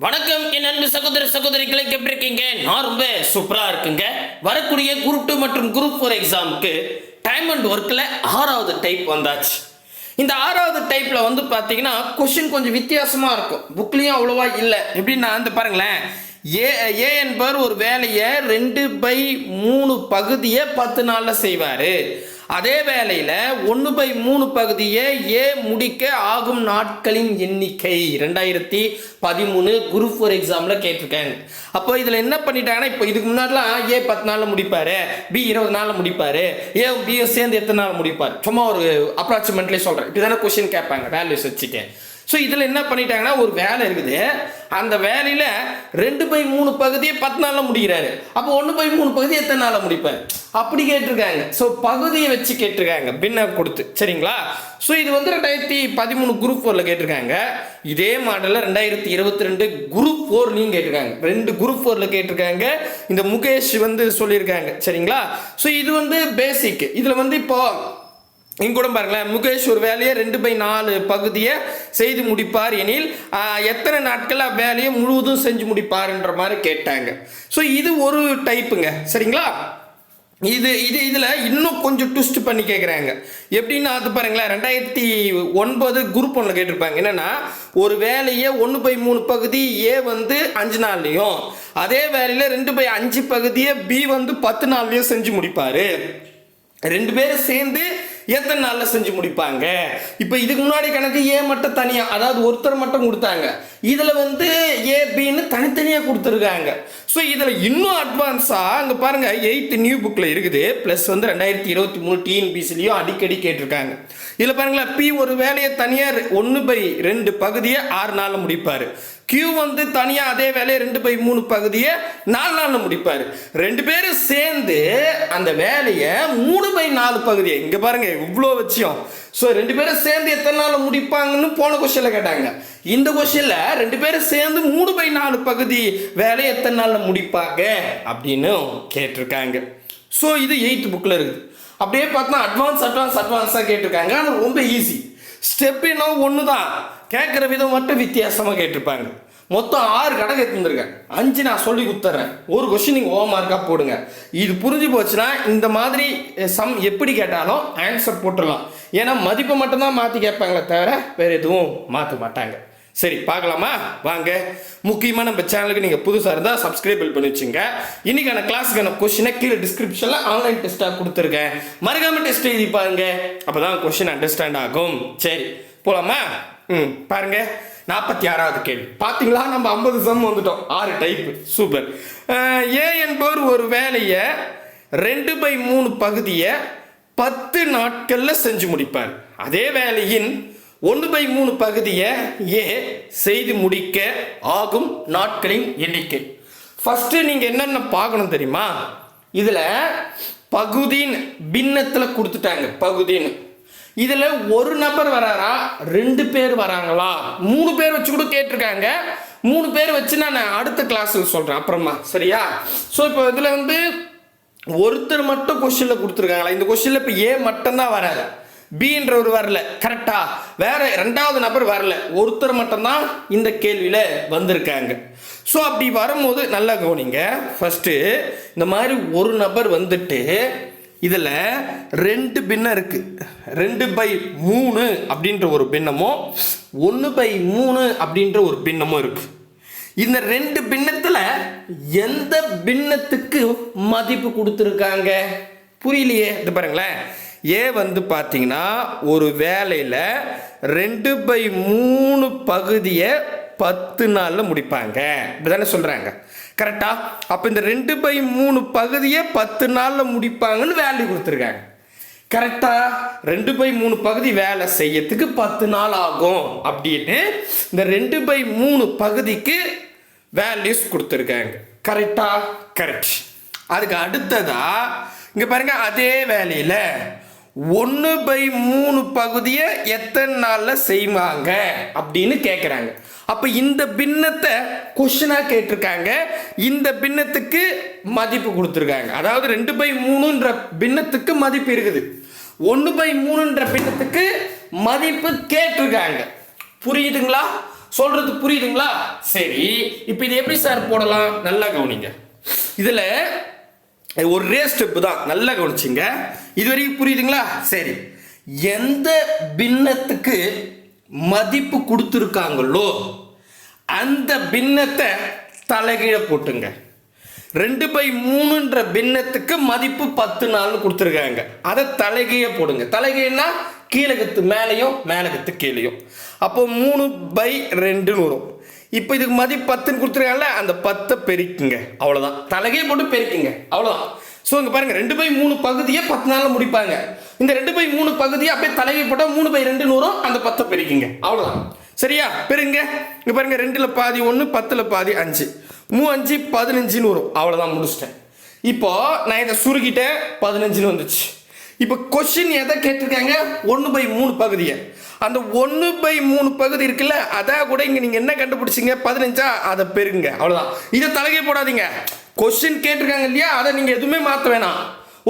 வணக்கம் என் அன்பு சகோதர சகோதரிகளுக்கு எப்படி இருக்கீங்க? நான் ரொம்ப சூப்பரா இருக்குங்க. வரக்கூடிய குரூப் 2 மற்றும் குரூப் 4 எக்ஸாமுக்கு டைம் அண்ட் ஒர்க்கில் 6வது டைப் வந்தாச்சு. இந்த 6வது டைப்பில் வந்து பார்த்தீங்கன்னா கொஷின் கொஞ்சம் வித்தியாசமாக இருக்கும். புக்லேயும் அவ்வளோவா இல்லை. எப்படின்னா இந்த பாருங்களேன், ஏ என்பவர் ஒரு வேலையை 2/3 பகுதியை 10 நாளில் செய்வார். அதே வேலையில் 1/3 பகுதியை ஏ முடிக்க ஆகும் நாட்களின் எண்ணிக்கை 2013 குரூப் 4 எக்ஸாமில் கேட்டிருக்காங்க. அப்போ இதில் என்ன பண்ணிட்டாங்கன்னா, இப்போ இதுக்கு முன்னாடிலாம் ஏ 10 நாளில் முடிப்பார், பி 20 நாளில் முடிப்பார், ஏ பியும் சேர்ந்து எத்தனை நாள் முடிப்பார், சும்மா ஒரு அப்ராக்சிமேட்லேயே சொல்கிறேன். இப்படி தானே கொஸ்டின் கேட்பாங்க வேல்யூஸ் வச்சுக்கேன். ஸோ இதில் என்ன பண்ணிட்டாங்கன்னா, ஒரு வேலை இருக்குது, அந்த வேலையில் 2/3 பகுதியை 10 நாளில் முடிக்கிறாரு. அப்போ 1/3 பகுதி எத்தனை நாளில் முடிப்பார் அப்படி கேட்டிருக்காங்க. ஸோ பகுதியை வச்சு கேட்டிருக்காங்க பின்ன கொடுத்து, சரிங்களா? ஸோ இது வந்து 2013 குரூப் 4ல் கேட்டிருக்காங்க. இதே மாடலில் 2022 குரூப் 4லையும் கேட்டிருக்காங்க. 2 குரூப் 4ல் கேட்டிருக்காங்க. இந்த முகேஷ் வந்து சொல்லியிருக்காங்க, சரிங்களா? ஸோ இது வந்து பேசிக். இதில் வந்து இப்போ இங்க கூட பாருங்களேன், முகேஷ் ஒரு வேலையை 2/4 பகுதியை செய்து முடிப்பார் எனில் எத்தனை நாட்கள் வேலையை முழுவதும் செஞ்சு முடிப்பார்ன்ற மாதிரி கேட்டாங்க. ஸோ இது ஒரு டைப்புங்க, சரிங்களா? இதில் இன்னும் கொஞ்சம் ட்விஸ்ட் பண்ணி கேட்குறாங்க. எப்படின்னா அது பாருங்களேன், 2009 குரூப் 1ல் கேட்டிருப்பாங்க. என்னென்னா, ஒரு வேலையை 1/3 பகுதி ஏ வந்து 5 நாள்லையும், அதே வேலையில் 2/5 பகுதியை பி வந்து 10 நாள்லையும் செஞ்சு முடிப்பார். 2 பேரும் சேர்ந்து எத்தனை நாளில் செஞ்சு முடிப்பாங்க? இப்போ இதுக்கு முன்னாடி கணக்கு ஏ மட்டும் தனியாக, அதாவது ஒருத்தர் மட்டும் கொடுத்தாங்க. இதில் வந்து ஏ பின்னு தனித்தனியாக கொடுத்துருக்காங்க. ஸோ இதில் இன்னும் அட்வான்ஸாக அங்கே பாருங்கள், 8th நியூ புக்கில் இருக்குது. ப்ளஸ் வந்து 2023 டிஎன்பிசிலையும் அடிக்கடி கேட்டிருக்காங்க. இதில் பாருங்களேன், பி ஒரு வேலையை தனியாக 1/2 பகுதியை 6 நாளில் முடிப்பார். கியூ வந்து தனியாக அதே வேலையை 2/3 பகுதியை 4 நாளில் முடிப்பார். 2 பேரும் சேர்ந்து அந்த வேலையை 3/4 பகுதியை, இங்கே பாருங்க இவ்வளோ வச்சியும். ஸோ 2 பேரும் சேர்ந்து எத்தனை நாளில் முடிப்பாங்கன்னு போன கொஸ்டினில் கேட்டாங்க. இந்த கொஸ்டினில் 2 பேரும் சேர்ந்து 3/4 பகுதி வேலையை எத்தனை நாளில் முடிப்பாங்க அப்படின்னு கேட்டிருக்காங்க. ஸோ இது 8th புக்கில் இருக்குது. அப்படியே பார்த்தா அட்வான்ஸாக கேட்டிருக்காங்க. ஆனால் ரொம்ப ஈஸி. ஸ்டெப் இன்னும் ஒன்று தான், கேட்குற விதம் மட்டும் வித்தியாசமாக கேட்டிருப்பாங்க. மொத்தம் 6 கணக்கு எடுத்துருக்கேன். 5 நான் சொல்லி கொடுத்துட்றேன். ஒரு கொஸ்டின் நீங்கள் ஹோம்வொர்க்காக போடுங்க. இது புரிஞ்சு போச்சுன்னா இந்த மாதிரி சம் எப்படி கேட்டாலும் ஆன்சர் போட்டுடலாம். ஏன்னா மதிப்பை மட்டும்தான் மாற்றி கேட்பாங்களே தவிர வேறு எதுவும் மாற்ற மாட்டாங்க. சரி, பார்க்கலாமா? வாங்க. முக்கியமாக நம்ம சேனலுக்கு நீங்கள் புதுசாக இருந்தால் சப்ஸ்கிரைப் பண்ணி வச்சுங்க. இன்றைக்கான கிளாஸுக்கான கொஸ்டினை கீழே டிஸ்கிரிப்ஷனில் ஆன்லைன் டெஸ்ட்டாக கொடுத்துருக்கேன். மறக்காமல் டெஸ்ட் எழுதி பாருங்க. அப்போ தான் கொஸ்டின் அண்டர்ஸ்டாண்ட் ஆகும். சரி, போகலாமா? பாருங்க, 46வது கேள்வி. பார்த்தீங்களா, நம்ம 50 சம் வந்துட்டோம். 6 டைப்பு. சூப்பர். ஏ என்பவர் ஒரு வேலையை 2/3 பகுதியை 10 நாட்களில் செஞ்சு முடிப்பார். அதே வேலையின் 1/3 பகுதியை ஏ செய்து முடிக்க ஆகும் நாட்களின் எண்ணிக்கை. ஃபஸ்ட்டு நீங்கள் என்னென்ன பார்க்கணும் தெரியுமா? இதில் பகுதின்னு பின்னத்தில் கொடுத்துட்டாங்க. பகுதின்னு இதில் ஒரு நபர் வராரா, 2 பேர் வராங்களா, 3 பேர் வச்சு கூட கேட்டிருக்காங்க. 3 பேர் வச்சு நான் அடுத்த கிளாஸில் சொல்கிறேன் அப்புறமா, சரியா? ஸோ இப்போ இதில் வந்து ஒருத்தர் மட்டும் கொஸ்டினில் கொடுத்துருக்காங்களா? இந்த கொஸ்டினில் இப்போ ஏ மட்டும்தான் வராது, பின்றவர் வரல, கரெக்டா? வேற 2வது நபர் வரல, ஒருத்தர் மட்டும்தான் இந்த கேள்வியில் வந்திருக்காங்க. ஸோ அப்படி வரும்போது நல்லா கவனிங்க. ஃபஸ்ட்டு இந்த மாதிரி ஒரு நபர் வந்துட்டு இதில் 2 பின்னம் இருக்குது. 2/3 அப்படின்ற ஒரு பின்னமும் 1/3 அப்படின்ற ஒரு பின்னமும் இருக்குது. இந்த 2 பின்னத்தில் எந்த பின்னத்துக்கு மதிப்பு கொடுத்துருக்காங்க? புரியலையே. இது பாருங்களேன், ஏ வந்து பார்த்தீங்கன்னா ஒரு வேலையில் 2/3 பகுதியை 10 நாளில் முடிப்பாங்க. இப்படி தானே சொல்கிறாங்க, கரெக்டா? அப்போ இந்த 2/3 பகுதியை 10 நாளில் முடிப்பாங்கன்னு வேல்யூ கொடுத்துருக்காங்க, கரெக்டா? 2/3 பகுதி வேலை செய்யறதுக்கு 10 நாள் ஆகும் அப்படின்னு இந்த 2/3 பகுதிக்கு வேல்யூஸ் கொடுத்துருக்காங்க, கரெக்டா? கரெக்ட். அதுக்கு அடுத்ததா இங்கே பாருங்க, அதே வேலையில் 1/3 பகுதியை எத்தனை நாளில் செய்வாங்க அப்படின்னு கேட்குறாங்க. அப்போ இந்த பின்னத்தை கொஸ்டினாக கேட்டிருக்காங்க. இந்த பின்னத்துக்கு மதிப்பு கொடுத்துருக்காங்க. அதாவது 2/3ன்ற பின்னத்துக்கு மதிப்பு இருக்குது, 1/3ன்ற பின்னத்துக்கு மதிப்பு கேட்டிருக்காங்க. புரியுதுங்களா? சொல்றது புரியுதுங்களா? சரி, இப்போ இது எப்படி சார் போடலாம்? நல்லா கவனிங்க. இதுல ஒரே ஸ்டெப் தான், நல்லா கவனிச்சிங்க. இது வரைக்கும் புரியுதுங்களா? சரி, எந்த பின்னத்துக்கு மதிப்பு கொடுத்துருக்காங்களோ அந்த பின்னத்தை தலைகீழ போட்டுங்க. 2/3ன்ற பின்னத்துக்கு மதிப்பு 10 நாள்னு கொடுத்துருக்காங்க, அதை தலைகீழ போடுங்க. தலைகீழனா கீழகத்து மேலையும் மேலகத்து கீழையும். அப்போ 3/2 வரும். இப்போ இதுக்கு மதிப்பு 10ன்னு கொடுத்துருக்காங்கல்ல, அந்த 10 பெருக்குங்க, அவ்வளோதான். தலைகீழ போட்டு பெருக்குங்க, அவ்வளோதான். ஸோ இங்கே பாருங்க, 2/3 பகுதியை 10 நாளில் முடிப்பாங்க. இந்த 2/3 பகுதியை அப்படியே தலைகீழ போட்டால் 3/2 வரும், அந்த 10 பெருக்குங்க, அவ்வளோதான். சரியா? பெருங்க. இங்கே பாருங்க, 2ல் பாதி 1, 10ல் பாதி 5, 3 5 15ன்னு வரும், அவ்வளோதான், முடிச்சிட்டேன். இப்போ நான் இதை சுருக்கிட்டேன், 15ன்னு வந்துச்சு. இப்போ கொஸ்டின் எதை கேட்டிருக்காங்க? 1/3 பகுதியை. அந்த 1/3 பகுதி இருக்குல்ல, அதான் கூட இங்கே நீங்கள் என்ன கண்டுபிடிச்சிங்க? 15ஆ? அதை பெருங்க, அவ்வளோதான். இதை தலைகீழ போடாதீங்க. கொஸ்டின் கேட்டிருக்காங்க இல்லையா, அதை நீங்கள் எதுவுமே மாற்ற வேணாம்.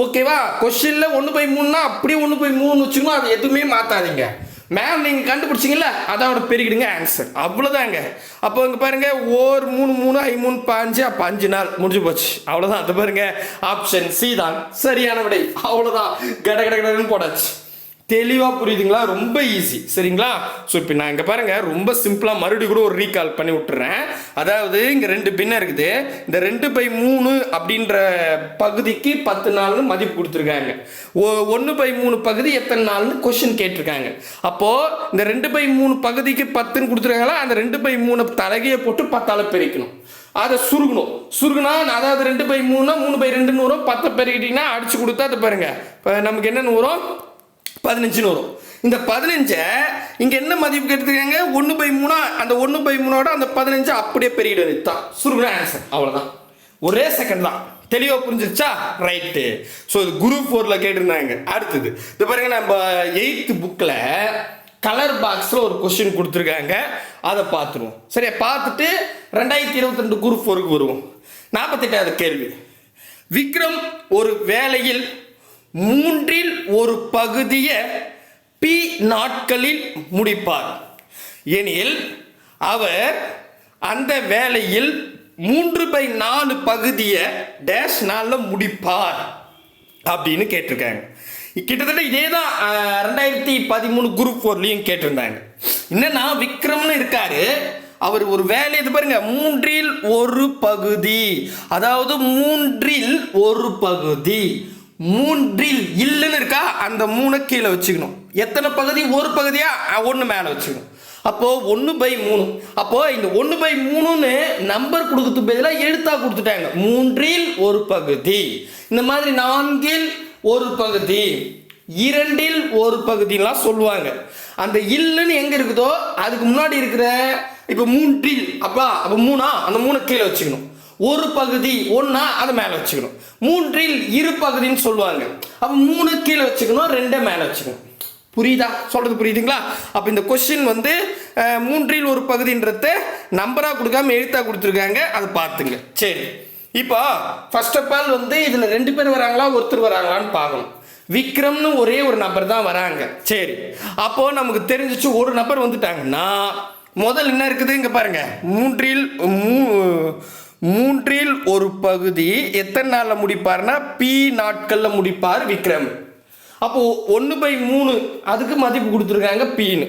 ஓகேவா? கொஸ்டினில் 1/3னா அப்படியே 1/3 வச்சுக்கணும், அதை எதுவுமே மாற்றாதீங்க. மேம் நீங்கள் கண்டுபிடிச்சிங்கல்ல, அதோட பெருகிடுங்க, ஆன்சர், அவ்வளோதாங்க. அப்போ இங்கே பாருங்க, 3 3 5 3 5, அப்போ 5 நாள் முடிஞ்சு போச்சு, அவ்வளோதான். அது பாருங்க, ஆப்ஷன் சி தான் சரியான விடை, அவ்வளோதான். கட கட கடன்னு போடாச்சு. தெளிவாக புரியுதுங்களா? ரொம்ப ஈஸி, சரிங்களா? ஸோ இப்போ நான் இங்கே பாருங்கள், ரொம்ப சிம்பிளாக மறுபடியும் கூட ஒரு ரீகால் பண்ணி விட்டுறேன். அதாவது இங்கே 2 பின்னம் இருக்குது. இந்த 2/3 அப்படின்ற பகுதிக்கு 10 நாள்னு மதிப்பு கொடுத்துருக்காங்க. 1/3 பகுதி எத்தனை நாள்னு கொஸ்டின் கேட்டிருக்காங்க. அப்போது இந்த 2/3 பகுதிக்கு 10ன்னு கொடுத்துருக்காங்களா, அந்த 2/3 தலைகையை போட்டு 10ஆல் பெருக்கணும். அதை சுருகணும். சுருகுனா அதாவது 2/3னா 3/2 வரும். 10 பெருக்கிட்டீங்கன்னா அடிச்சு கொடுத்தா அது பாருங்க, இப்போ நமக்கு என்னென்னு வரும்? 15ன்னு வரும். இந்த 15 இங்க என்ன மதிப்பு எடுத்துக்காங்க? 1/3. அந்த 1/3ஓட அந்த 15 அப்படியே பெருகிடு தான் சுருகுன ஆன்சர், அவ்வளவுதான். ஒரே செகண்ட் தான். தெளிவா புரிஞ்சிருச்சா? ரைட்டு. ஸோ இது குரூப் 4ல கேட்டிருந்தாங்க. அடுத்தது இது பாருங்க, நம்ம 8th புக்கில் கலர் பாக்ஸில் ஒரு கொஸ்டின் கொடுத்துருக்காங்க, அதை பார்த்துருவோம். சரியா? பார்த்துட்டு 2022 குரூப் 4க்கு வருவோம். 48வது கேள்வி. விக்ரம் ஒரு வேலையில் 3ல் 1 பகுதியை P நாட்களில் முடிப்பார் எனில் அவர் அந்த வேலையில் 3/4 பகுதியை டேஷ் நாளில் முடிப்பார் அப்படின்னு கேட்டிருக்காங்க. கிட்டத்தட்ட இதே தான் 2013 குரூப் 4லையும் கேட்டிருந்தாங்க. என்னன்னா, விக்ரம்னு இருக்காரு, அவர் ஒரு வேலை, இது பாருங்க, 3ல் 1 பகுதி, அதாவது 3ல் 1 பகுதி, 3ல் இல்லைன்னு இருக்கா, அந்த 3 கீழே வச்சுக்கணும். எத்தனை பகுதி? 1 பகுதியா? 1 மேலே வச்சுக்கணும். அப்போ 1/3. அப்போ இந்த 1/3ன்னு நம்பர் கொடுக்கறதுக்கு பதிலாக எழுத்தா கொடுத்துட்டாங்க. 3ல் 1 பகுதி, இந்த மாதிரி 4ல் 1 பகுதி, 2ல் 1 பகுதிலாம் சொல்லுவாங்க. அந்த இல்லைன்னு எங்க இருக்குதோ அதுக்கு முன்னாடி இருக்கிற, இப்போ 3ல், அப்போ 3ஆ? அந்த 3 கீழே வச்சுக்கணும். 1 பகுதி 1ஆ? அதை மேலே வச்சுக்கணும். 3ல் 2 பகுதின்னு சொல்லுவாங்க. அப்போ 3 கீழே வச்சுக்கணும், 2 மேலே வச்சுக்கணும். புரியுதா? சொல்றது புரியுதுங்களா? அப்போ இந்த கொஸ்டின் வந்து 3ல் 1 பகுதின்றத நம்பராக கொடுக்காம எழுத்தா கொடுத்துருக்காங்க, அதை பார்த்துங்க. சரி, இப்போ ஃபர்ஸ்ட் ஆஃப் ஆல் வந்து இதில் 2 பேர் வராங்களா ஒருத்தர் வராங்களான்னு பார்க்கணும். விக்ரம்னு ஒரே ஒரு நபர் தான் வராங்க. சரி, அப்போ நமக்கு தெரிஞ்சிச்சு ஒரு நபர் வந்துட்டாங்கன்னா முதல் என்ன இருக்குது? இங்கே பாருங்க, 3ல் 1 பகுதி எத்தனை நாளில் முடிப்பார்னா P நாட்களில் முடிப்பார் விக்ரம். அப்போ 1/3 அதுக்கு மதிப்பு கொடுத்துருக்காங்க Pன்னு.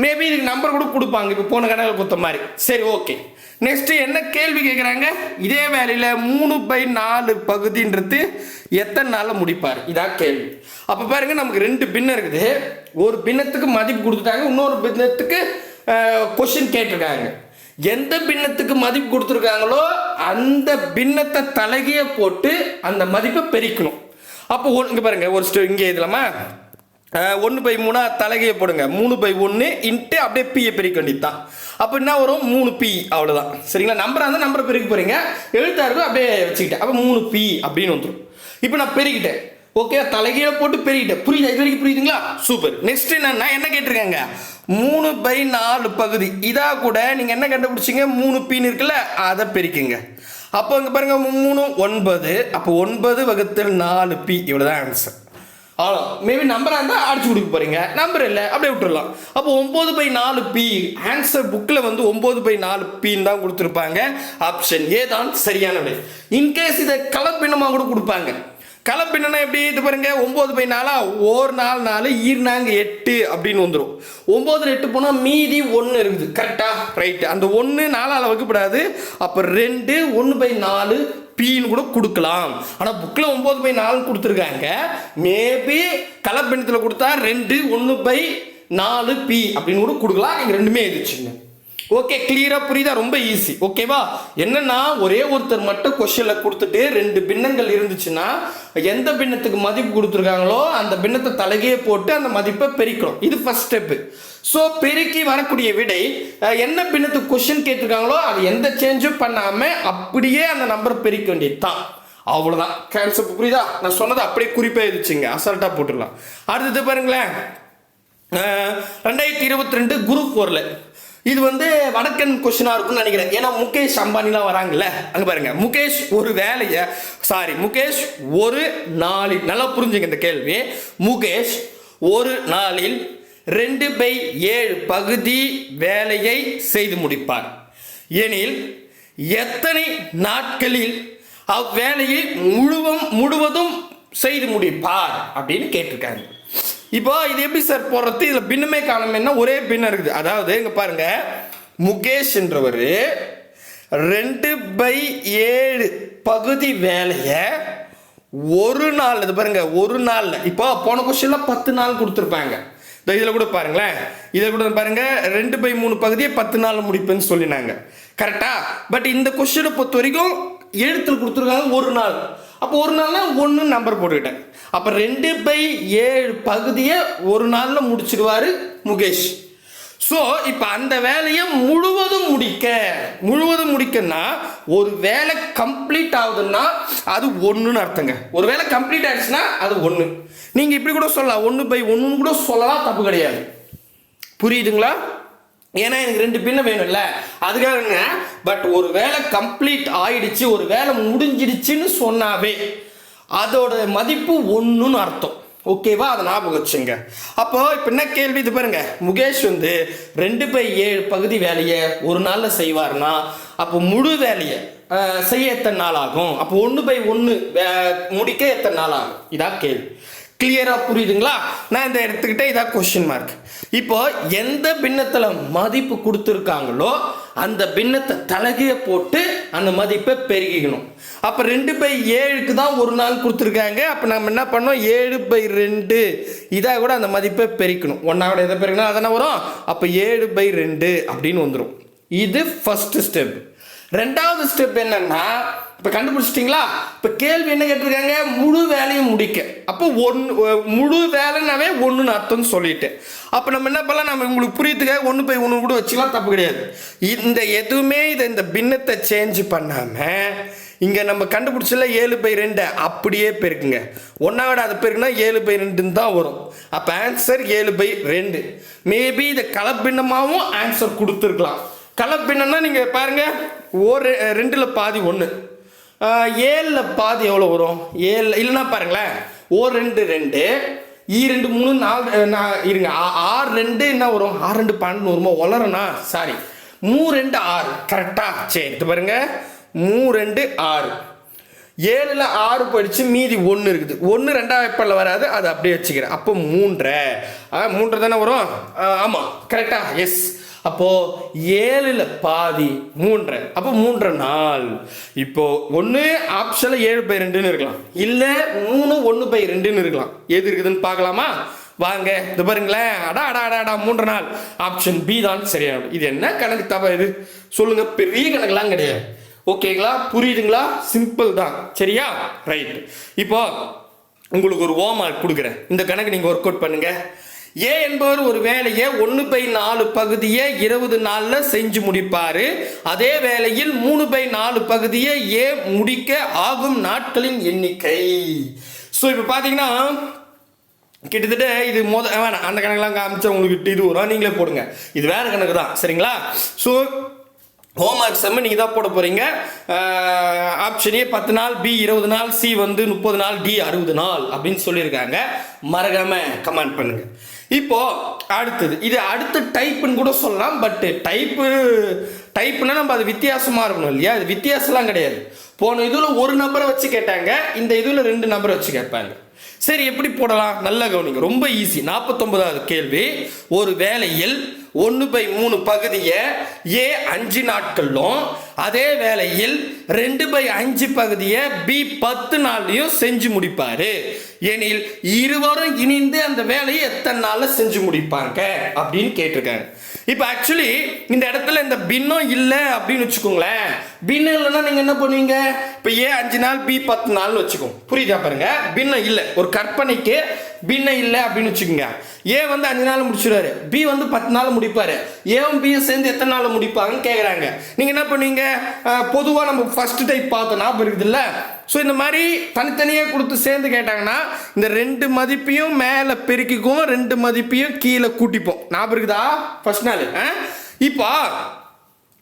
மேபி இதுக்கு நம்பர் கூட கொடுப்பாங்க, இப்போ போன கணக்கில் கொடுத்த மாதிரி. சரி, ஓகே. நெக்ஸ்ட் என்ன கேள்வி கேட்குறாங்க? இதே வேலையில் 3/4 பகுதின்றது எத்தனை நாளில் முடிப்பார், இதான் கேள்வி. அப்போ பாருங்க, நமக்கு 2 பின்னம் இருக்குது. ஒரு பின்னத்துக்கு மதிப்பு கொடுத்துட்டாங்க, இன்னொரு பின்னத்துக்கு கொஸ்டின் கேட்டிருக்காங்க. எந்த பின்னத்துக்கு மதிப்பு கொடுத்துருக்காங்களோ அந்த பின்னத்தை தலைகையை போட்டு அந்த மதிப்பை பெருக்கணும். அப்போ இங்கே பாருங்க, ஒரு இங்கே இதுலாமா 1/3 தலைகையை போடுங்க, 3/1 இன்ட்டு அப்படியே பியை பெருக்க வேண்டியது தான். அப்போ என்ன வரும்? 3P, அவ்வளோதான். சரிங்களா? நம்பராக இருந்தால் நம்பரை பெருக்க போகிறீங்க, எழுத்தாக இருக்கும் அப்படியே வச்சுக்கிட்டேன். அப்போ 3P அப்படின்னு வந்துடும். இப்போ நான் பெருக்கிட்டேன், ஓகே, தலைகையை போட்டு பெருக்கிட்டேன். புரியுதா? இது வரைக்கும் புரியுதுங்களா? சூப்பர். நெக்ஸ்ட் என்னன்னா, என்ன கேட்டிருக்காங்க? 3/4 பகுதி, இதாக கூட நீங்கள் என்ன கண்டுபிடிச்சிங்க? 3Pன்னு இருக்குல்ல, அதை பெருக்குங்க. அப்போ இங்கே பாருங்க, 3 9, அப்போ 9 / 4P, இவ்வளோதான் ஆன்சர். அவ்வளோ மேபி நம்பராக இருந்தால் அடிச்சு கொடுக்க போகிறீங்க, நம்பர் இல்லை அப்படியே விட்டுடலாம். அப்போ 9/4p ஆன்சர் புக்கில் வந்து 9/4pன்னு தான் கொடுத்துருப்பாங்க. ஆப்ஷன் ஏ தான் சரியான விடை. இன்கேஸ் இதை கலப்பினமாக கூட கொடுப்பாங்க. கலப்பினா எப்படி இது பாருங்க, 9/4 ஒரு 4 4 ஈர்னாங்க 8 அப்படின்னு வந்துடும். 9 8 போனால் மீதி 1 இருக்குது. கரெக்டா? ரைட்டு. அந்த 1 4ஆல் வகுப்படாது. அப்போ 2 1/4 பீன்னு கூட கொடுக்கலாம். ஆனால் புக்கில் 9/4 கொடுத்துருக்காங்க. மேபி கலப்பினத்தில் கொடுத்தா 2 1/4p அப்படின்னு கூட கொடுக்கலாம். நீங்கள் ரெண்டுமே எழுதிச்சுங்க. ஓகே, கிளியராக புரியுதா? ரொம்ப ஈஸி. ஓகேவா? என்னன்னா ஒரே ஒருத்தர் மட்டும் கொஸ்டினில் கொடுத்துட்டு 2 பின்னங்கள் இருந்துச்சுன்னா எந்த பின்னத்துக்கு மதிப்பு கொடுத்துருக்காங்களோ அந்த பின்னத்தை தலைகையே போட்டு அந்த மதிப்பை பெருக்கணும். இது ஃபர்ஸ்ட் ஸ்டெப்பு. ஸோ பெருக்கி வரக்கூடிய விடை என்ன பின்னத்துக்கு கொஸ்டின் கேட்டிருக்காங்களோ அது எந்த சேஞ்சும் பண்ணாமல் அப்படியே அந்த நம்பரை பெருக்க வேண்டியது தான். அவ்வளோதான் கான்செப்ட். புரியுதா? நான் சொன்னதை அப்படியே குறிப்பாக இருந்துச்சுங்க, அசால்ட்டாக போட்டுடலாம். அடுத்தது பாருங்களேன், 2022 குரூப் 4ல் இது வந்து வடக்கன் கொஸ்டினாக இருக்கும்னு நினைக்கிறேன். ஏன்னா முகேஷ் அம்பானிலாம் வராங்கல்ல, அங்கே பாருங்க. முகேஷ் ஒரு நாளில், நல்லா புரிஞ்சுங்க இந்த கேள்வி. முகேஷ் ஒரு நாளில் 2/7 பகுதி வேலையை செய்து முடிப்பார் எனில் எத்தனை நாட்களில் அவ்வேலையை முழுவதும் செய்து முடிப்பார் அப்படின்னு கேட்டிருக்காங்க. இப்போ இது எப்படி சார் போடுறது? இதில் பின்னமே காணோம்னா ஒரே பின்னம் இருக்குது. அதாவது இங்கே பாருங்க, முகேஷ் என்றவர் 2/7 பகுதி வேலையை ஒரு நாள், இது பாருங்க ஒரு நாளில். இப்போ போன கொஸ்டின்ல 10 நாள் கொடுத்துருப்பாங்க. இதில் கூட பாருங்களேன், இதில் கூட பாருங்க 2/3 பகுதியை 10 நாள் முடிப்பேன்னு சொல்லினாங்க. கரெக்டா? பட் இந்த கொஸ்டினை பொறுத்த வரைக்கும் எழுத்தில் கொடுத்துருக்காங்க ஒரு நாள். அப்போ ஒரு நாள்னா 1 நம்பர் போட்டுக்கிட்டேன். அப்போ 2/7 பகுதியை ஒரு நாளில் முடிச்சிடுவார் முகேஷ். ஸோ இப்போ அந்த வேலையை முழுவதும் முடிக்கன்னா ஒரு வேலை கம்ப்ளீட் ஆகுதுன்னா அது 1ன்னு அர்த்தங்க. ஒரு வேலை கம்ப்ளீட் ஆயிடுச்சுன்னா அது 1. நீங்கள் இப்படி கூட சொல்லலாம், 1/1 கூட சொல்லலாம், தப்பு கிடையாது. புரியுதுங்களா? ஏன்னா எனக்கு 2 பின்ன வேணும்ல, அதுக்காக. பட் ஒரு வேலை கம்ப்ளீட் ஆயிடுச்சு, ஒரு வேலை முடிஞ்சிடுச்சுன்னு சொன்னாவே அதோட மதிப்பு 1ன்னு அர்த்தம். ஓகேவா? அதை ஞாபகம் வச்சுங்க. அப்போ இப்போ என்ன கேள்வி? இது பாருங்க, முகேஷ் வந்து 2/7 பகுதி வேலையை ஒரு நாளில் செய்வார்னா அப்போ முழு வேலையை செய்ய எத்தனை நாள் ஆகும்? அப்போ 1/1 முடிக்க எத்தனை நாள் ஆகும்? இதான் கேள்வி. கிளியராக புரியுதுங்களா? நான் இந்த எடுத்துக்கிட்டே இதான் கொஸ்டின் மார்க். இப்போ எந்த பின்னத்தில் மதிப்பு கொடுத்துருக்காங்களோ அந்த பின்னத்தை தலைகையை போட்டு அந்த மதிப்பை பெருகிக்கணும். அப்போ 2/7க்கு தான் ஒரு நாள் கொடுத்துருக்காங்க. அப்போ நம்ம என்ன பண்ணோம், 7/2 இதாக கூட அந்த மதிப்பை பெருக்கணும். ஒன்றாவோட எதை பெருக்கணும் அதானே வரும். அப்போ 7/2 அப்படின்னு வந்துடும். இது ஃபர்ஸ்ட் ஸ்டெப். ரெண்டாவது ஸ்டெப் என்னன்னா, இப்போ கண்டுபிடிச்சிட்டிங்களா? இப்போ கேள்வி என்ன கேட்டிருக்காங்க, முழு வேலையும் முடிக்க. அப்போ முழு வேலைனாவே 1ன்னு அர்த்தம்னு சொல்லிட்டு, அப்போ நம்ம என்ன பண்ணலாம், நம்ம உங்களுக்கு புரியுதுக்காக 1/1 கூட வச்சுக்கலாம், தப்பு கிடையாது. இந்த எதுவுமே இந்த பின்னத்தை சேஞ்ச் பண்ணாமல் இங்கே நம்ம கண்டுபிடிச்சல 7/2 அப்படியே பெருக்குங்க. ஒன்றாவோட அது பெருக்குனா 7/2 தான் வரும். அப்போ ஆன்சர் 7/2. மேபி இதை கலப்பின்னமாகவும் ஆன்சர் கொடுத்துருக்கலாம். கலப்பின்னா நீங்கள் பாருங்கள், 2ல் பாதி 1, 7ல் பாதி எவ்வளோ வரும்? 7 இல்லைன்னா பாருங்களேன், 2 2, 2 3 4 இருங்க, 6 2 என்ன வரும்? 6 2 12 வருமா? வளரனா? சாரி, 3 2 6. கரெக்டா? சரி, இது பாருங்க, 3 2 6. 7ல் 6 போயிடுச்சு, மீதி 1 இருக்குது. 1 2ஆம் வெப்பனில் வராது, அது அப்படியே வச்சுக்கிறேன். அப்போ 3 தானே வரும்? ஆமாம், கரெக்டா? எஸ். அப்போ 7ல் பாதி 3, அப்போ 3 நாள். இப்போ ஒன்று ஆப்ஷனில் 7/2ன்னு இருக்கலாம், இல்லை 3 1/2ன்னு இருக்கலாம். எது இருக்குதுன்னு பார்க்கலாமா? வாங்க, இது பாருங்களேன். அடா 3 நாள். ஆப்ஷன் பி தான் சரியான. இது என்ன கணக்கு தப்பா இது சொல்லுங்க? பெரிய கணக்கெல்லாம் கிடையாது. ஓகேங்களா? புரியுதுங்களா? சிம்பிள் தான். சரியா? ரைட். இப்போ உங்களுக்கு ஒரு ஹோம்வொர்க் கொடுக்குறேன். இந்த கணக்கு நீங்கள் ஒர்க் அவுட் பண்ணுங்க. ஏ என்பவர் ஒரு வேலையை 1/4 பகுதியை 20 நாளில் செஞ்சு முடிப்பார். அதே வேளையில் 3/4 பகுதியை ஏ முடிக்க ஆகும் நாட்களின் எண்ணிக்கை. ஸோ இப்போ பார்த்தீங்கன்னா கிட்டத்தட்ட இது வேணாம், அந்த கணக்கெல்லாம் காமிச்சா உங்களுக்கு இது வரும், நீங்களே போடுங்க. இது வேற கணக்கு தான். சரிங்களா? ஸோ ஹோம்ஒர்க் செம்ம நீங்கள் தான் போட போகிறீங்க. ஆப்ஷன் ஏ 10 நாள், பி 20 நாள், சி வந்து 30 நாள், டி 60 நாள் அப்படின்னு சொல்லியிருக்காங்க. மறக்காம கமெண்ட் பண்ணுங்க. இப்போ அடுத்தது, இது அடுத்த டைப்புன்னு கூட சொல்லலாம். பட் டைப்புனா நம்ம அது வித்தியாசமாக இருக்கணும் இல்லையா? இது வித்தியாசம்லாம் கிடையாது. போன இதில் ஒரு நம்பரை வச்சு கேட்டாங்க, இந்த இதில் 2 நம்பரை வச்சு கேட்பாங்க. சரி, எப்படி போடலாம்? நல்லா கவனிங்க, ரொம்ப ஈஸி. 49வது கேள்வி. ஒரு வேலையில் 1/3 பகுதியை ஏ 5 நாட்களும், அதே வேலையில் 2/5 பகுதியை பி 10 நாள்லையும் செஞ்சு முடிப்பாரு எனில் இருவரும் இணைந்து அந்த வேலையை எத்தனை நாள்ல செஞ்சு முடிப்பாங்க அப்படின்னு கேட்டிருக்காங்க. இப்போ ஆக்சுவலி இந்த இடத்துல இந்த பின்னம் இல்லை அப்படின்னு வச்சுக்கோங்களேன். பின்னம் இல்லைன்னா நீங்கள் என்ன பண்ணுவீங்க? இப்போ ஏ 5 நாள், பி 10 நாள்னு வச்சுக்கோங்க. புரியுதா பாருங்க? பின்னம் இல்லை, ஒரு கற்பனைக்கு பின்னம் இல்லை அப்படின்னு வச்சுக்கோங்க. ஏ வந்து 5 நாள் முடிச்சிடுவாரு, பி வந்து 10 நாள் முடிப்பாரு. ஏவும் பியும் சேர்ந்து எத்தனை நாள் முடிப்பாங்கன்னு கேட்குறாங்க. நீங்கள் என்ன பண்ணுவீங்க? பொதுவாக நம்ம ஃபர்ஸ்ட் டைப் பார்த்தோம், ஞாபகம் இருக்குது இல்லை? ஸோ இந்த மாதிரி தனித்தனியாக கொடுத்து சேர்ந்து கேட்டாங்கன்னா இந்த 2 மதிப்பையும் மேலே பெருக்கிக்கும், 2 மதிப்பையும் கீழே கூட்டிப்போம். ஞாபகம் இருக்குதா? ஃபர்ஸ்ட் நாள். இப்போ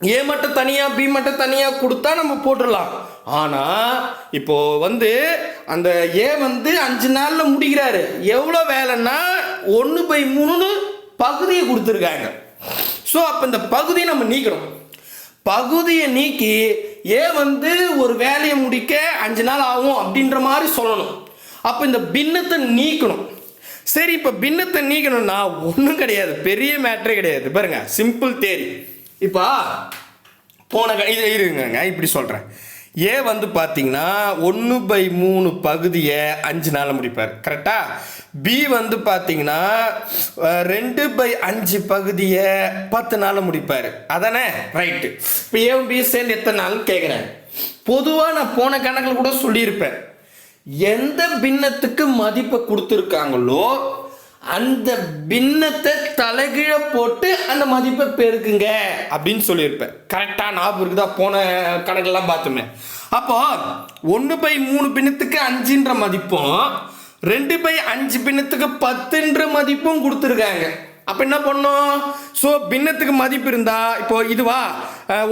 ஏ மட்டும் தனியாக, பி மட்டும் தனியாக கொடுத்தா நம்ம போட்டுடலாம். ஆனால் இப்போ வந்து அந்த ஏ வந்து 5 நாளில் முடிக்கிறாரு. எவ்வளோ வேலைன்னா 1/3 பகுதியை கொடுத்துருக்காங்க. ஸோ அப்போ இந்த பகுதியை நம்ம நீக்கணும். பகுதியை நீக்கி ஏ வந்து ஒரு வேலையை முடிக்க 5 நாள் ஆகும் அப்படின்ற மாதிரி சொல்லணும். அப்போ இந்த பின்னத்தை நீக்கணும். சரி, இப்போ பின்னத்தை நீக்கணும்னா ஒன்றும் கிடையாது, பெரிய மேட்ரே கிடையாது. பாருங்க, சிம்பிள் தேரி. இப்போ இது இருங்க, இப்படி சொல்கிறேன். ஏ வந்து பார்த்தீங்கன்னா 1/3 பகுதியை 5 நாளில் முடிப்பார், கரெக்டா? பி வந்து பார்த்தீங்கன்னா 2/5 பகுதியை 10 நாளில் முடிப்பார், அதானே? ரைட்டு. இப்போ ஏவும் பி சேர்ந்து எத்தனை நாள்னு கேட்குறேன். பொதுவாக நான் போன கணக்கில் கூட சொல்லியிருப்பேன், எந்த பின்னத்துக்கு மதிப்பை கொடுத்துருக்காங்களோ அந்த பின்னத்தை தலைகீழ போட்டு அந்த மதிப்பை பெருக்குங்க அப்படின்னு சொல்லியிருப்பேன். கரெக்டாக ஞாபகம் இருக்குதா? போன கணக்கெல்லாம் பார்த்துமே. அப்போ 1/3 பின்னத்துக்கு 5ன்ற மதிப்பும் 2/5 பின்னத்துக்கு 10ன்ற மதிப்பும் கொடுத்துருக்காங்க. அப்போ என்ன பண்ணும்? ஸோ பின்னத்துக்கு மதிப்பு இருந்தா இப்போ இதுவா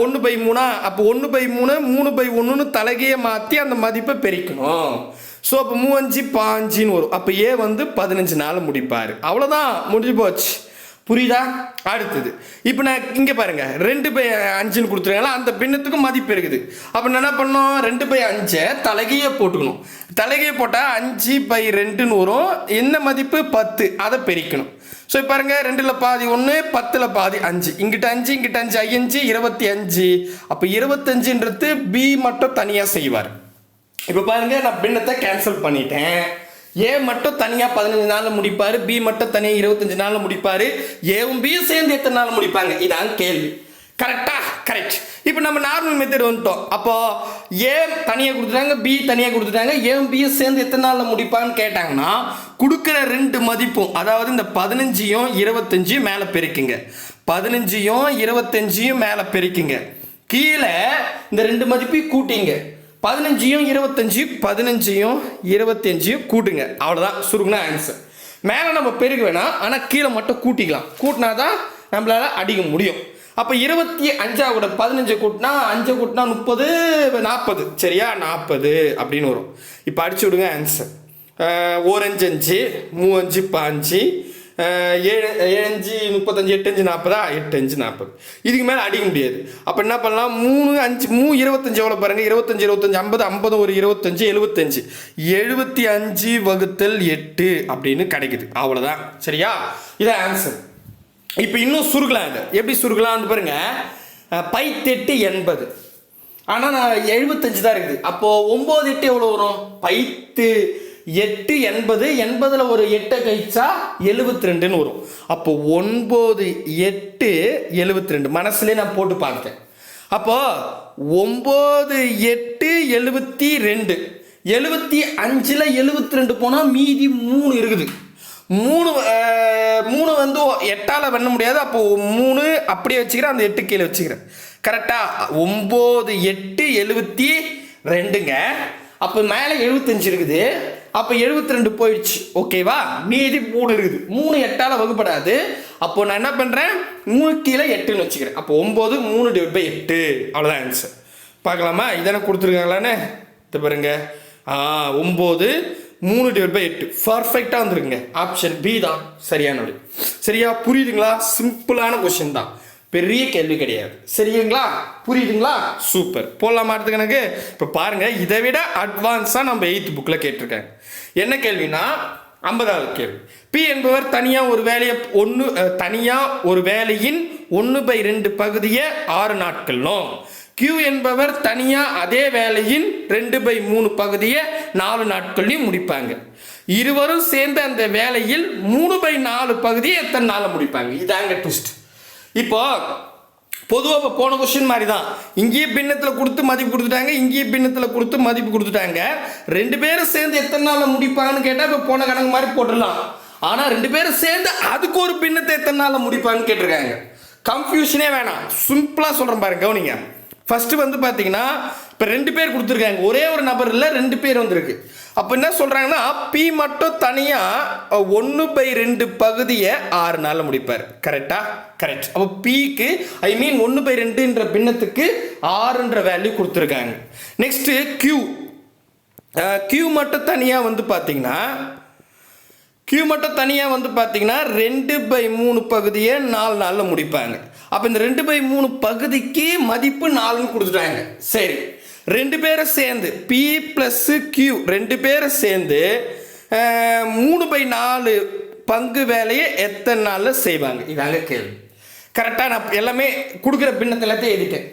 1/3, அப்போ 1/3 3/1ன்னு தலைகையை மாற்றி அந்த மதிப்பை பெருக்கணும். ஸோ அப்போ 3×5 15 வரும். அப்போ ஏ வந்து 15 நாள் முடிப்பார். அவ்வளோதான், முடிஞ்சு போச்சு. புரியுதா? அடுத்தது இப்போ நான் இங்கே பாருங்க, 2/5ன்னு கொடுத்துருக்காங்களா, அந்த பின்னத்துக்கும் மதிப்பு இருக்குது. அப்போ என்ன பண்ணணும்? 2/5 தலைகையை போட்டுக்கணும். தலைகையை போட்டால் 5/2ன்னு வரும். என்ன மதிப்பு? 10. அதை பெருக்கணும். ஸோ பாருங்க, 2ல் பாதி 1, 10ல் பாதி 5, இங்கிட்ட 5 இங்கிட்ட 5, 5 25. அப்போ 25ன்றது பி மட்டும் தனியாக செய்வார். இப்போ பாருங்க, நான் பின்னத்தை கேன்சல் பண்ணிட்டேன். ஏ மட்டும் தனியாக 15 நாளில் முடிப்பார், பி மட்டும் தனியாக 25 நாளில் முடிப்பார். ஏவும் பியும் சேர்ந்து எத்தனை நாள் முடிப்பாங்க? இதான் கேள்வி. கரெக்டா? கரெக்ட். இப்போ நம்ம நார்மல் மெத்தட் வந்துட்டோம். அப்போ ஏ தனியாக கொடுத்துட்டாங்க, பி தனியாக கொடுத்துட்டாங்க, ஏவும் பியும் சேர்ந்து எத்தனை நாளில் முடிப்பாங்கன்னு கேட்டாங்கன்னா கொடுக்குற 2 மதிப்பும், அதாவது இந்த 15யும் 25யும் மேலே பெருக்குங்க, 15யும் 25யும் மேலே பெருக்குங்க, கீழே இந்த 2 மதிப்பையும் கூட்டிங்க, 15யும் 25யும் கூட்டுங்க. அவ்வளோதான், சுருக்குனா ஆன்சர். மேலே நம்ம பெருக்க வேணாம், ஆனால் கீழே மட்டும் கூட்டிக்கலாம். கூட்டினா தான் நம்மளால அடிக்க முடியும். அப்போ 25 15 கூட்டினா 5 கூட்டினா 30 40, சரியா? 40 அப்படின்னு வரும். இப்போ அடிச்சு விடுங்க ஆன்சர். 1 5 5 3 5 15 7 5 35 8 5 40, 8 5 40. இதுக்கு மேலே அடிக்க முடியாது. அப்போ என்ன பண்ணலாம்? 3 5 3 25 எவ்வளோ பாருங்க? 25 25 50 50 ஒரு 25 75 75/8 அப்படின்னு கிடைக்குது. அவ்வளோதான், சரியா? இதான் ஆன்சர். இப்போ இன்னும் சுருக்கலாம். இது எப்படி சுருக்கலாம்னு பாருங்க. 5×8 80, ஆனால் நான் 75 தான் இருக்குது. அப்போது 9 8 எவ்வளோ வரும்? 5×8 80, 80ல் ஒரு 8 கழிச்சா 72ன்னு வரும். அப்போ 9 8 72 மனசுலேயே நான் போட்டு பார்த்தேன். அப்போ 9 8 72, 75ல் 72 போனால் மீதி 3 இருக்குது. 3 வந்து 8ஆல் பண்ண முடியாது. அப்போ 3 அப்படியே வச்சுக்கிறேன், அந்த 8 கீழே வச்சுக்கிறேன். கரெக்டா? 9 8 72ங்க. அப்போ மேலே 75 இருக்குது. அப்போ 72 போயிடுச்சு. ஓகேவா? மீதி 3 இருக்குது. 3 8ஆல் வகுப்படாது. அப்போ நான் என்ன பண்ணுறேன் 3 கீழே 8ன்னு வச்சுக்கிறேன். அப்போ 9 3/8 அவ்வளோதான் ஆன்சர். பார்க்கலாமா இதென்ன கொடுத்துருக்காங்களான்னு இது பாருங்க. 9 3/8 பர்ஃபெக்டாக வந்துருக்குங்க. ஆப்ஷன் பி தான் சரியானது. சரியா புரியுதுங்களா? சிம்பிளான கொஸ்டின் தான், பெரிய கேள்வி கிடையாது. சரிங்களா புரியுதுங்களா? சூப்பர். போடலாமா அடுத்த கணக்கு? இப்போ பாருங்க இதை விட அட்வான்ஸாக நம்ம 8th புக்கில் கேட்டிருக்காங்க. என்ன கேள்வினா 50வது கேள்வி. பி என்பவர் தனியாக ஒரு வேலையின் 1/2 பகுதியை 6 நாட்களும், Q என்பவர் தனியாக அதே வேலையின் 2/3 பகுதியை 4 நாட்கள்லையும் முடிப்பாங்க. இருவரும் சேர்ந்து அந்த வேலையில் 3/4 பகுதியை எத்தனை நாளில் முடிப்பாங்க? இதாங்க ட்விஸ்ட். இப்போ பொதுவாக போன கொஸ்டின் மாதிரி தான், இங்கேயும் பின்னத்தில் கொடுத்து மதிப்பு கொடுத்துட்டாங்க, இங்கேயும் பின்னத்தில் கொடுத்து மதிப்பு கொடுத்துட்டாங்க. 2 பேரும் சேர்ந்து எத்தனை நாளில் முடிப்பாங்கன்னு கேட்டால் இப்போ போன கணக்கு மாதிரி போட்டுடலாம். ஆனால் 2 பேரும் சேர்ந்து அதுக்கு ஒரு பின்னத்தை எத்தனை நாளில் முடிப்பாங்கன்னு கேட்டிருக்காங்க. கன்ஃபியூஷனே வேணாம், சிம்பிளாக சொல்கிறேன் பாருங்க கவனிங்க. ஃபஸ்ட்டு வந்து பார்த்தீங்கன்னா இப்போ 2 பேர் கொடுத்துருக்காங்க, ஒரே ஒரு நபர் இல்லை 2 பேர் வந்திருக்கு. அப்போ என்ன சொல்கிறாங்கன்னா பி மட்டும் தனியாக 1/2 பகுதியை 6 நாளில் முடிப்பார். கரெக்டா? கரெக்ட். அப்போ பிக்கு 1/2ன்ற பின்னத்துக்கு 6ன்ற வேல்யூ கொடுத்துருக்காங்க. நெக்ஸ்ட்டு கியூ மட்டும் தனியாக வந்து பார்த்தீங்கன்னா 2/3 பகுதியை 4 நாளில் முடிப்பாங்க. அப்போ இந்த 2/3 பகுதிக்கு மதிப்பு 4ன்னு கொடுத்துட்டாங்க. சரி, 2 பேரும் சேர்ந்து பி ப்ளஸ் கியூ 2 பேரும் சேர்ந்து 3/4 பங்கு வேலையை எத்தனை நாளில் செய்வாங்க? இதாங்க கேள்வி. கரெக்டாக நான் எல்லாமே கொடுக்குற பின்னத்தை எல்லாத்தையும் எழுதிட்டேன்.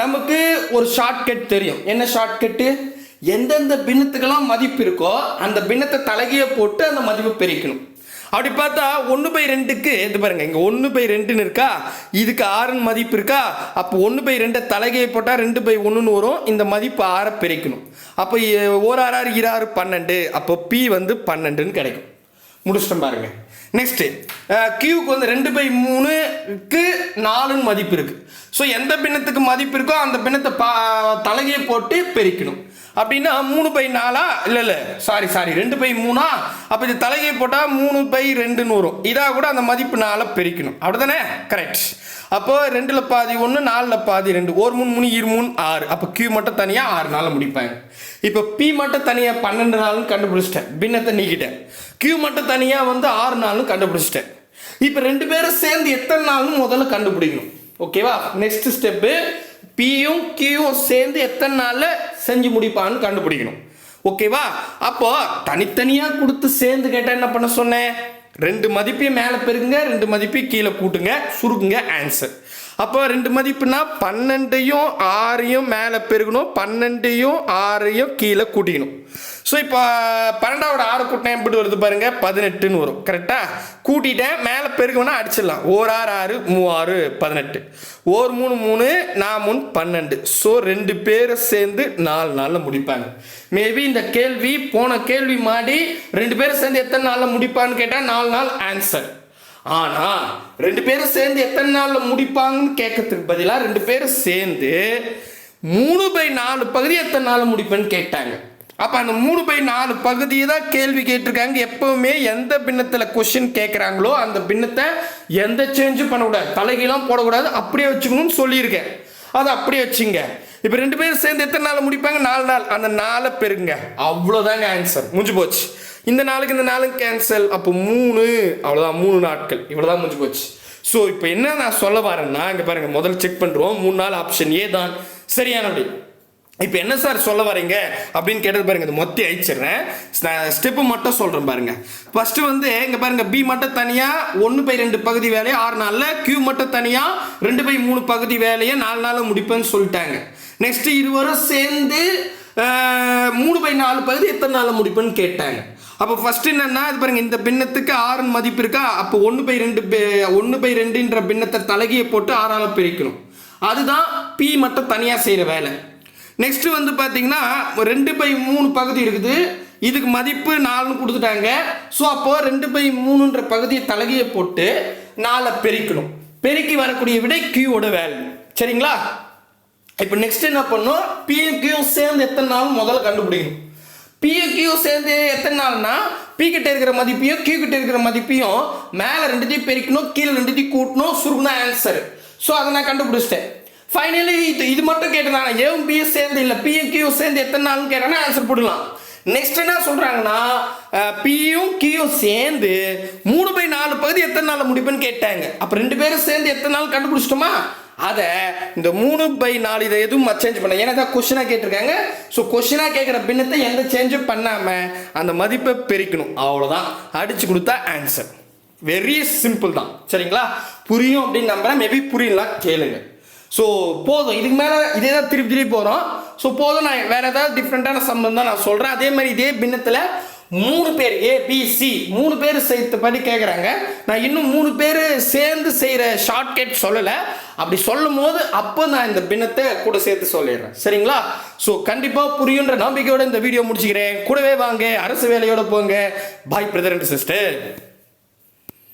நமக்கு ஒரு ஷார்ட்கட் தெரியும். என்ன ஷார்ட்கட்டு? எந்தெந்த பின்னத்துக்கெல்லாம் மதிப்பு இருக்கோ அந்த பின்னத்தை தலைகையை போட்டு அந்த மதிப்பு பெருக்கணும். அப்படி பார்த்தா 1/2க்கு இது பாருங்க, இங்கே 1/2ன்னு இருக்கா, இதுக்கு 6ன்னு மதிப்பு இருக்கா. அப்போ 1/2 தலைகையை போட்டால் 2/1ன்னு வரும். இந்த மதிப்பு 6 பெருக்கணும். அப்போ 1 6 6 12. அப்போ பி வந்து 12ன்னு கிடைக்கும். முடிச்சிட்டோம் பாருங்க. நெக்ஸ்ட் கியூக்கு வந்து 2/3க்கு 4ன்னு மதிப்பு இருக்கு. ஸோ எந்த பின்னத்துக்கு மதிப்பு இருக்கோ அந்த பின்னத்தை தலைகையை போட்டு பெருக்கணும். அப்படின்னா 3/4 இல்லை சாரி 2/3. அப்போ இது தலைகை போட்டால் 3/2ன்னு வரும். இதாக கூட அந்த மதிப்பு 4 பெருக்கணும். அப்படிதானே? கரெக்ட். அப்போ 2ல் பாதி 1, 4ல் பாதி 2, 1 3 3 2 3 6. அப்போ Q மட்டும் தனியாக 6 நாளில் முடிப்பாங்க. இப்போ P மட்டும் தனியாக 12 நாள்னு கண்டுபிடிச்சிட்டேன், பின்னத்தை நீக்கிட்டேன். Q மட்டும் தனியாக வந்து 6 நாள்னு கண்டுபிடிச்சிட்டேன். இப்போ 2 பேரும் சேர்ந்து எத்தனை நாள்னு முதல்ல கண்டுபிடிக்கணும். ஓகேவா? நெக்ஸ்ட் ஸ்டெப்பு பியும் கியூவும் சேர்ந்து எத்தனை நாளில் செஞ்சு முடிப்பான்னு கண்டுபிடிக்கணும். ஓகேவா? அப்போ தனித்தனியாக கொடுத்து சேர்ந்து கேட்டால் என்ன பண்ண சொன்னேன்? 2 மதிப்பையும் மேலே பெருக்குங்க, 2 மதிப்பையும் கீழே கூட்டுங்க, சுருக்குங்க ஆன்சர். அப்போ 2 மதிப்புனா 12யும் 6யும் மேலே பெருக்கணும், 12யும் 6யும் கீழே கூட்டிக்கணும். ஸோ இப்போ 12வோட 6 கூட்டினா எப்படி வருது பாருங்க, 18ன்னு வரும். கரெக்டாக கூட்டிட்டேன், மேலே பெருக்கணும்னா அடிச்சிடலாம். 1 6 6 3 6 18, 1 3 3 4 12. ஸோ 2 பேரை சேர்ந்து 4 நாளில் முடிப்பாங்க. மேபி இந்த கேள்வி போன கேள்வி மாதிரி 2 பேரும் சேர்ந்து எத்தனை நாளில் முடிப்பான்னு கேட்டால் 4 நாள் ஆன்சர். ஆனால் 2 பேரும் சேர்ந்து எத்தனை நாளில் முடிப்பாங்கன்னு கேட்கறதுக்கு பதிலாக 2 பேரும் சேர்ந்து 3/4 பகுதி எத்தனை நாளில் முடிப்பேன்னு கேட்டாங்க. அப்போ அந்த 3/4 பகுதியை தான் கேள்வி கேட்டிருக்காங்க. எப்பவுமே எந்த பின்னத்தில் கொஸ்டின் கேட்குறாங்களோ அந்த பின்னத்தை எந்த சேஞ்சும் பண்ணக்கூடாது, தலைகீழாம் போடக்கூடாது, அப்படியே வச்சுக்கணும்னு சொல்லியிருக்கேன். அதை அப்படியே வச்சுங்க. இப்போ 2 பேரும் சேர்ந்து எத்தனை நாள் முடிப்பாங்க? 4 நாள். அந்த 4 பெருங்க, அவ்வளோதாங்க ஆன்சர், முடிஞ்சு போச்சு. இந்த நாளுக்கு இந்த நாளுக்கு கேன்சல். அப்போ 3, அவ்வளோதான், 3 நாட்கள், இவ்வளோதான் முடிஞ்சு போச்சு. ஸோ இப்போ என்ன நான் சொல்ல வரேன்னா, இங்கே பாருங்கள், முதல்ல செக் பண்ணுறோம். 3 நாள் ஆப்ஷன் ஏ தான் சரியானபடி. இப்போ என்ன சார் சொல்ல வரீங்க அப்படின்னு கேட்டது பாருங்க, இது மொத்தம் அழிச்சிடுறேன், ஸ்டெப்பு மட்டும் சொல்கிறேன் பாருங்க. ஃபர்ஸ்ட் வந்து இங்கே பாருங்க, பி மட்டும் தனியாக 1/2 பகுதி வேலையை 6 நாளில், கியூ மட்டும் தனியாக 2/3 பகுதி வேலையை 4 நாளில் முடிப்பேன்னு சொல்லிட்டாங்க. நெக்ஸ்ட் இருவரும் சேர்ந்து 3/4 பகுதி எத்தனை நாளில் முடிப்பேன்னு கேட்டாங்க. அப்போ ஃபர்ஸ்ட் என்னன்னா, இது பாருங்க, இந்த பின்னத்துக்கு 6 மதிப்பு இருக்கா. அப்போ 1/2ன்ற பின்னத்தை தலைகையை போட்டு 6ஆல் பிரிக்கணும். அதுதான் பி மட்டும் தனியாக செய்கிற வேலை. நெக்ஸ்ட் வந்து பார்த்தீங்கன்னா 2/3 பகுதி இருக்குது, இதுக்கு மதிப்பு 4ன்னு கொடுத்துட்டாங்க. ஸோ அப்போ 2/3ன்ற பகுதியை தலைகையை போட்டு 4 பெருக்கணும். பெருக்கி வரக்கூடிய விடை கியூவோட வேல்யூ. சரிங்களா? இப்போ நெக்ஸ்ட் என்ன பண்ணணும், பியும் கியூ சேர்ந்து எத்தனை நாள் முதல்ல கண்டுபிடிக்கணும். பியும் கியூ சேர்ந்து எத்தனை நாள்னா பி கிட்ட இருக்கிற மதிப்பையும் கியூ கிட்ட இருக்கிற மதிப்பையும் மேலே ரெண்டுத்தையும் பெருக்கணும், கீழே ரெண்டுத்தையும் கூட்டணும், சுருக்குனா ஆன்சர். ஸோ அதை நான் கண்டுபிடிச்சிட்டேன். ஃபைனலி இது மட்டும் கேட்டேன், ஏவும் பியும் சேர்ந்து இல்லை பியும் கியூவும் சேர்ந்து எத்தனை நாள்னு கேட்டேன்னா ஆன்சர் போடலாம். நெக்ஸ்ட் என்ன சொல்றாங்கன்னா பியும் கியூவும் சேர்ந்து 3/4 பகுதி எத்தனை நாள் முடிப்புன்னு கேட்டாங்க. அப்போ 2 பேரும் சேர்ந்து எத்தனை நாள் கண்டுபிடிச்சிட்டோமா? அதை இந்த 3/4 இதை எதுவும் சேஞ்ச் பண்ண, ஏன்னா தான் கொஸ்டினாக கேட்டிருக்காங்க. ஸோ கொஸ்டினாக கேட்குற பின்னத்தை எந்த சேஞ்சும் பண்ணாமல் அந்த மதிப்பை பெருக்கணும், அவ்வளோதான். அடிச்சு கொடுத்தா ஆன்சர். வெரி சிம்பிள் தான். சரிங்களா? புரியும் அப்படின்னு நம்புறேன். மேபி புரியலாம், கேளுங்க. ஸோ போதும், இதுக்கு மேலே இதே தான் திருப்பி போகிறோம். ஸோ போதும், நான் வேறு ஏதாவது டிஃப்ரெண்ட்டான சம்பந்தம் தான் நான் சொல்கிறேன். அதே மாதிரி இதே பின்னத்தில் 3 பேர் ஏபிசி 3 பேர் சேர்த்தபடி கேட்குறாங்க. நான் இன்னும் 3 பேர் சேர்ந்து செய்கிற ஷார்ட்கட் சொல்லலை. அப்படி சொல்லும் போது அப்போ நான் இந்த பின்னத்தை கூட சேர்த்து சொல்லிடுறேன். சரிங்களா? ஸோ கண்டிப்பாக புரியுன்ற நம்பிக்கையோட இந்த வீடியோ முடிச்சுக்கிறேன். கூடவே வாங்க, அரசு வேலையோட போங்க. பாய் பிரதர் அண்ட் சிஸ்டர்.